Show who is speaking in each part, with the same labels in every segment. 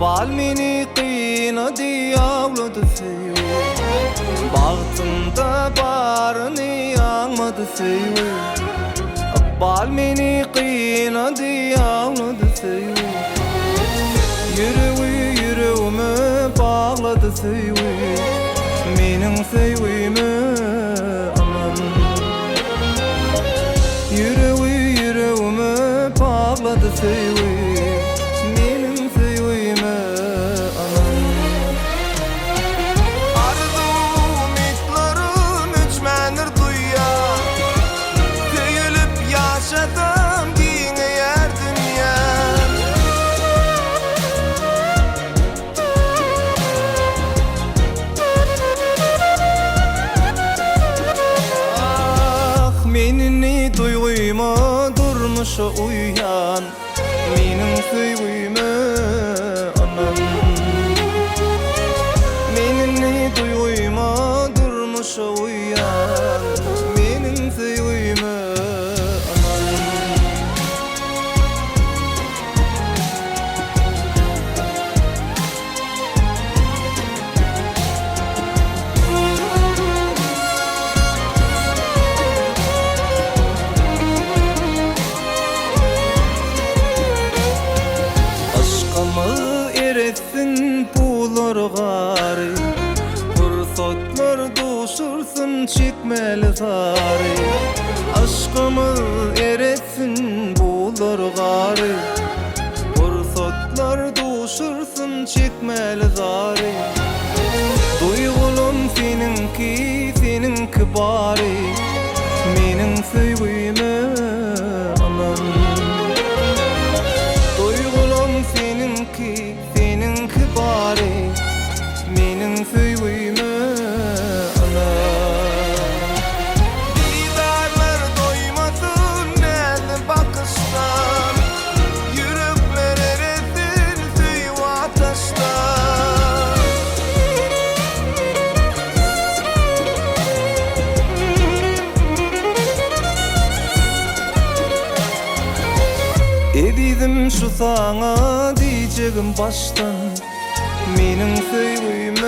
Speaker 1: Bal meni qiynadı yavladı sevi Bağıtımda barını yanmadı sevi Bal meni qiynadı yavladı sevi Yüreğimi bağladı sevi Menin sevimi aman Yüreğimi bağladı sevi Menini duyguyma durmuşa uyan Menin sevgimi anam Menini duyguyma durmuşa uyan Menin sevgimi anam Eretsin pular gari Fırsatlar doşursun çekmeli zari Aşkımı eretsin pular gari Fırsatlar doşursun çekmeli zari Duygulum seninki bari Menin sevgimi anam Duygulum seninki bari Menin sevgimi anam Didarlar doymasın el bakıştan Yürekler eresin sevgi ateşten Edidim şu sana diyeceğim baştan Menin sevgimi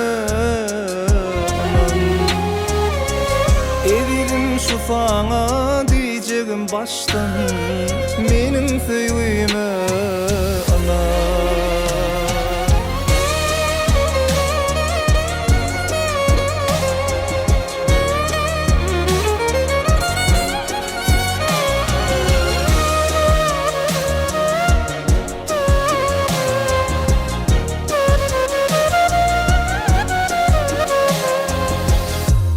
Speaker 1: anam Edidim şu sana diyeceğim baştan Menin sevgimi anam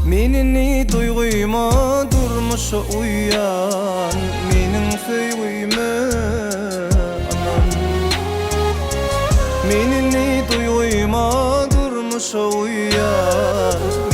Speaker 1: Menini duyguyma durmuşa uyan Menin sevgimi anam Menini duyguyma durmuşa uyan